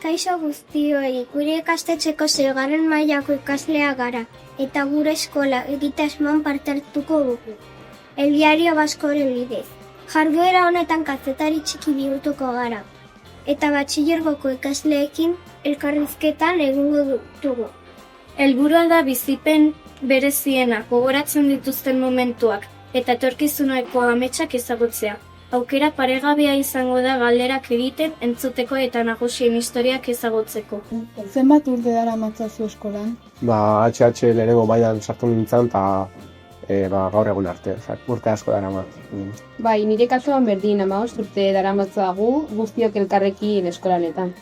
Kaixo guztioi, gure ikastetxeko 6. mailako ikaslea gara, eta gure eskola egitasmoan parte hartuko dugu. El Diario Vascoren bidez. Jarduera honetan kazetari txiki bihurtuko gara, eta batxilergoko ikasleekin elkarrizketan egingo dugu. Helburua da bizipen berezienak gogoratzen dituzten momentuak eta etorkizuneko ametsak ezagutzea. Aukera paregabea izango da galderak egiten, entzuteko eta nagusien historiak ezagutzeko. Zenbat urte daramatzazu eskolan? HH lehenengo mailan sartu nintzen eta gaur egun arte, urte asko daramat. Bai, nire kasuan berdin 15 urte daramatzagu guztiok elkarrekin eskolanetan.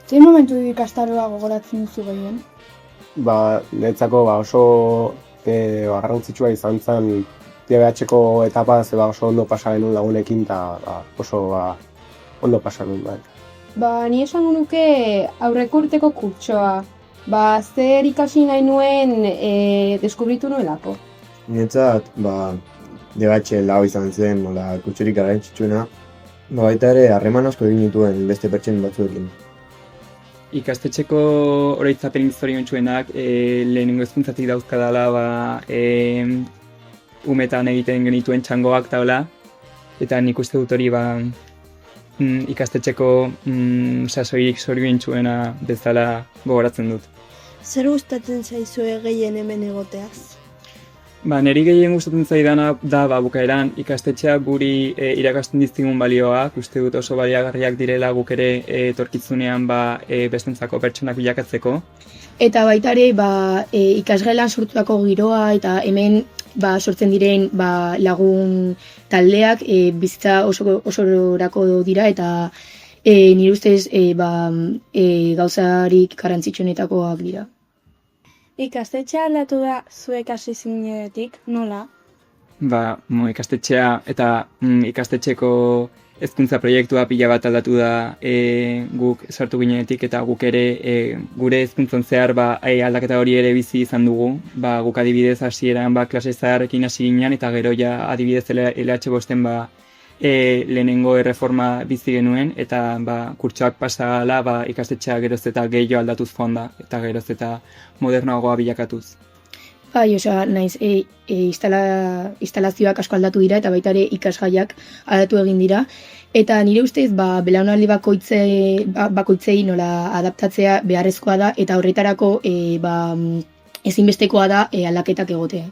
Zein momentu ikastaroa gogoratzen duzu gehien? Niretzako oso garrantzitsua izan zen DBH-ko etapa, oso ondo pasa genuen lagunekin eta oso ondo pasa genuen. Ni esango nuke aurreko urteko kurtsoa. Zer ikasi nahi nuen deskubritu nuelako. Niretzat, DBH lau izan zen, kurtsorik garrantzitsuena. Baita ere, harreman asko egin dituen beste pertsen batzuekin. Ikastetxeko oroitzapen zoriontsuenak lehenengo hezkuntzatik dauzkadala umetan egiten genituen txangoak taula, eta nik uste dut hori ikastetxeko sasoirik zoriontsuena bezala gogoratzen dut. Zer gustatzen zaizue gehien hemen egoteaz? Niri gehien gustatzen zaidana da bukaeran ikastetxeak guri irakasten dizkigun balioak, uste dut oso baliagarriak direla guk ere etorkizunean bestentzako pertsonak bilakatzeko. Eta baita ere ikasgelan sortutako giroa eta hemen sortzen diren lagun taldeak bizitza osorako dira eta nire ustez gauzarik garrantzitsuenetakoak dira. Ikastetxea aldatu da zuek hasi zinenetik, nola? Ikastetxea eta ikastetxeko hezkuntza proiektua pila bat aldatu da guk sartu ginenetik eta guk ere gure hezkuntzan zehar aldaketa hori ere bizi izan dugu. Guk adibidez hasieran klase zaharrekin hasi ginen eta gero ja adibidez LH5-en lehenengo erreforma bizi genuen eta kurtsoak pasala ikastetxea geroz eta gehiago aldatuz joan da eta geroz eta modernoagoa bilakatuz. Naiz instalazioak asko aldatu dira eta baita ere ikasgaiak aldatu egin dira. Eta nire ustez, belaunaldi bakoitzei nola adaptatzea beharrezkoa da eta horretarako ezinbestekoa da aldaketak egotea.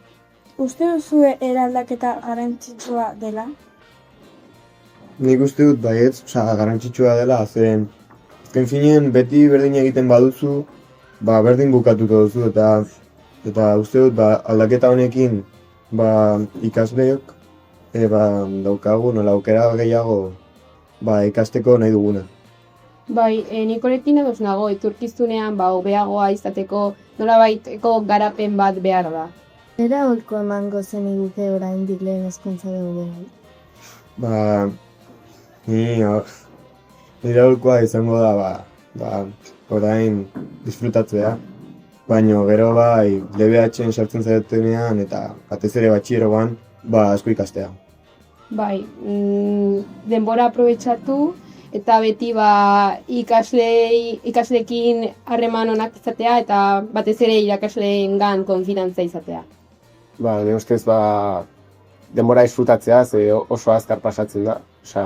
Uste duzue eraldaketa garrantzitsua dela? Nik uste dut baietz, garrantzitsua dela, zen azken finean beti berdin egiten baduzu, berdin bukatuko duzu eta uste dut aldaketa honekin ikasleok daukagu nola aukera gehiago ikasteko nahi duguna. Nik horrekin ados nago, etorkizunean hobeagoa izateko nolabaiteko garapen bat behar da. Nera holko emango zen iguke oraindik lehen hezkuntza dugu? Nire holkoa izango da orain disfrutatzea. Baina gero DBH-en sartzen zaretenean eta batez ere batxilergoan asko ikastea. Denbora aprobetxatu eta beti ikasleekin harreman onak izatea eta batez ere irakasleengan konfidantza izatea. Nire ustez denbora disfrutatzea, oso azkar pasatzen da.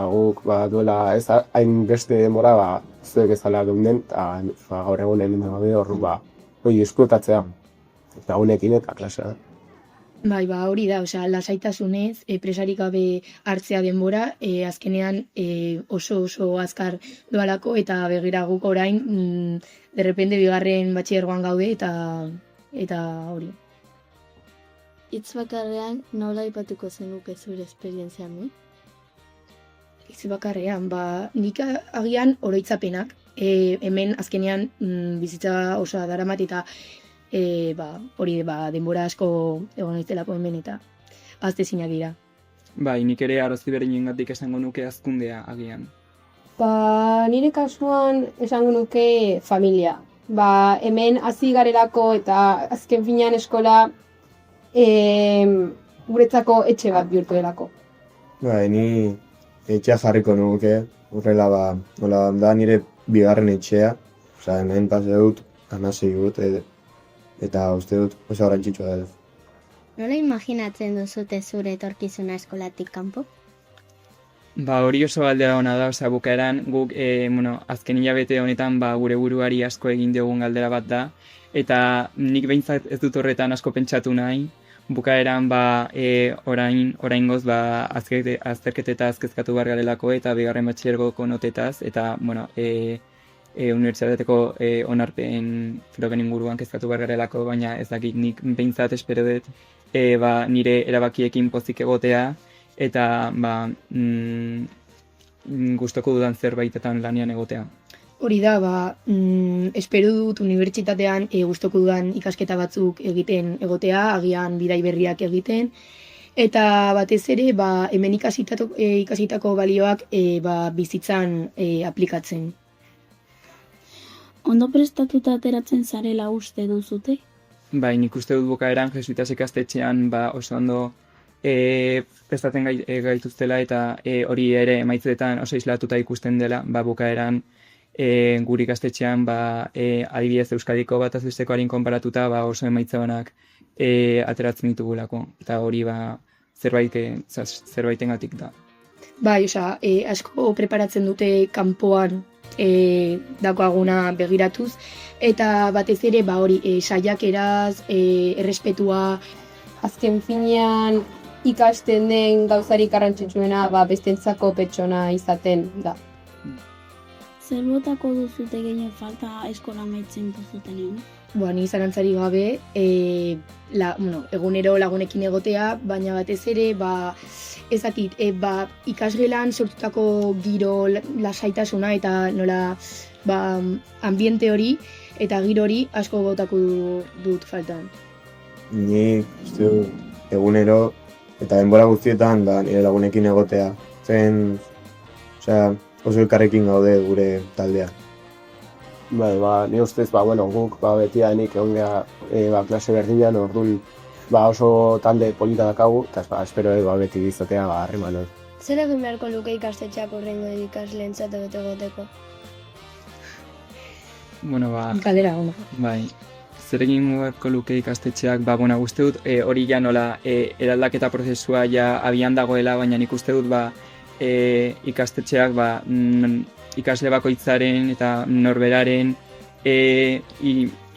Guk duela ez hain beste denbora zuek ezala geunden eta gaur egunen hor disfrutatzea, eta honekin eta klasea. Hori da, lasaitasunez, presarik gabe hartzea denbora, azkenean oso azkar doalako eta begira guk orain, derrepende bigarren batxilergoan gaude eta hori. Hitz bakarrean nola aipatuko zenuke zure esperientzian? Hitz bakarrean, nik agian oroitzapenak. Hemen azkenean bizitza osoa daramat eta hori denbora asko egon naiztelako hemen eta aztezinak dira. Nik ere arrazoi berdinengatik esango nuke hazkundea agian. Nire kasuan esango nuke familia. Hemen hasi garelako eta azken finean eskola guretzako etxe bat bihurtu delako. Ni etxea jarriko nuke, Horrela, nola da nire bigarren etxea, osea, hemen pase dut, 16 dut, eta uste dut oso garrantzitsua dela. Nola imaginatzen duzute zure etorkizuna eskolatik kanpo? Hori oso galdera ona da, bukaeran guk, azken hilabete honetan gure buruari asko egin diogun galdera bat da, eta nik behintzat ez dut horretan asko pentsatu nahi, bukaeran oraingoz azterketetaz kezkatu behar garelako eta bigarren batxilergoko notetaz, eta unibertsitateko onarpen proben inguruan kezkatu behar garelako, baina ez dakit nik behintzat espero dut nire erabakiekin pozik egotea, eta gustoko dudan zerbaitetan lanean egotea. Hori da, espero dut unibertsitatean gustoko dudan ikasketa batzuk egiten egotea, agian bidai berriak egiten, eta batez ere hemen ikasitako balioak bizitzan aplikatzen. Ondo prestatuta ateratzen zarela uste duzute? Bai, nik uste dut bukaeran jesuitas ikastetxean oso ondo prestatzen gaituztela eta hori ere emaitzetan oso islatuta ikusten dela, bukaeran gure ikastetxean adibidez Euskadiko bataz bestekoarekin konparatuta oso emaitza onak ateratzen ditugulako, eta hori zerbaitengatik da. Bai, asko preparatzen dute kanpoan dakoaguna begiratuz, eta batez ere hori saiakeraz, errespetua. Azken finean ikasten den gauzarik garrantzitsuena bestentzako pertsona izaten da. Zer botako duzute gehien falta eskola amaitzen duzutenean? Ni zalantzari gabe, egunero lagunekin egotea, baina batez ere, ezakit, ikasgelan sortutako giro lasaitasuna eta nola ambiente hori eta giro hori asko botako dut faltan. Ni uste dut egunero eta denbora guztietan nire lagunekin egotea. Zen, oso elkarrekin gaude gure taldea. Bai, ni ustez, guk betidanik egon geha klase berdinean, orduan oso talde polita dakagu, eta espero beti izatea harreman hori. Zer egin beharko luke ikastetxeak horrengo ikasleentzat egoteko? Galdera ona. Bai, zer egin beharko luke ikastetxeak, uste dut hori nola eraldaketa prozesua abian dagoela, baina nik uste dut ikastetxeak ikasle bakoitzaren eta norberaren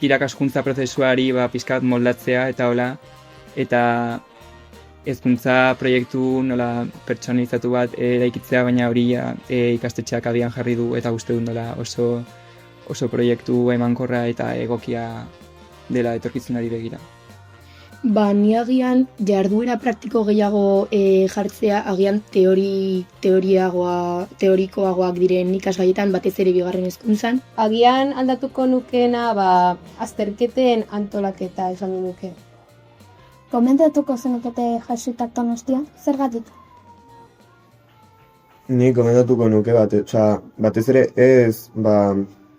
irakaskuntza prozesuari pizkat moldatzea eta hola, eta hezkuntza proiektu nola pertsonalizatu bat eraikitzea, baina hori ikastetxeak abian jarri du eta uste dut nola oso proiektu emankorra eta egokia dela etorkizunari begira. Ni agian jarduera praktiko gehiago jartzea, agian teorikoagoak diren ikasgaietan, batez ere bigarren hezkuntzan. Agian aldatuko nukeena azterketen antolaketa esan nuke. Komentatuko zenukete jesuitak Donostian, zergatik? Ni komentatuko nuke batez ere ez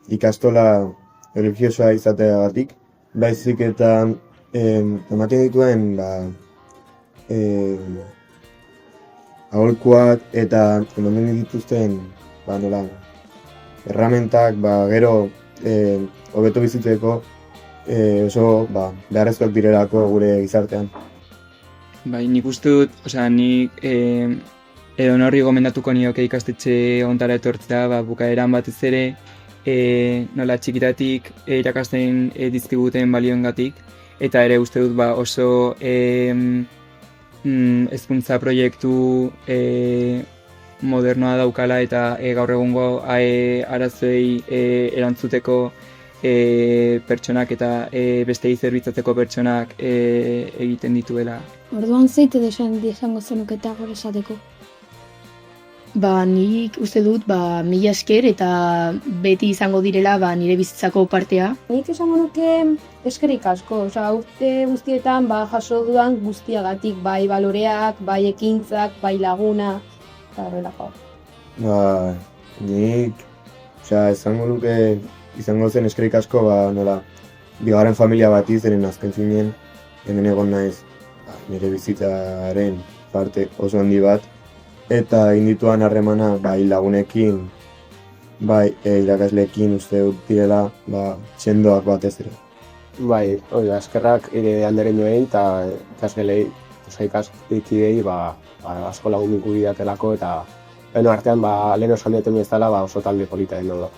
ikastola religiosoa izateagatik, baizik eta ematen dituen aholkuak eta ematen dituzten erramentak gero hobeto bizitzeko oso beharrezkoak direlako gure gizartean. Bai, nik uste dut, nik edonorri gomendatuko nioke ikastetxe ontara etortzea, bukaeran batez ere nola txikitatik irakasten dizkiguten balioengatik, eta ere uste dut oso hezkuntza proiektu modernoa daukala eta gaur egungo arazoei erantzuteko pertsonak eta bestei zerbitzatzeko pertsonak egiten dituela. Orduan zeite izango zenuketa gure esateko? Nik uste dut mila esker eta beti izango direla nire bizitzako partea. Nik esango nuke eskerrik asko, urte guztietan jaso dudan guztiagatik, bai baloreak, bai ekintzak, bai laguna, eta horrelako. Nik esango nuke izango zen eskerrik asko nola bigarren familia bat izenen azken zinen, hemen egon naiz nire bizitzaren parte oso handi bat, eta indituan harremana bai lagunekin, bai irakasleekin uste dut direla txendoak batez ere. Bai, eskerrak handeren joei eta ikasgelei, ikaskidei asko lagundiku didatelako eta artean lehen osan duten bezala oso talde polita den da.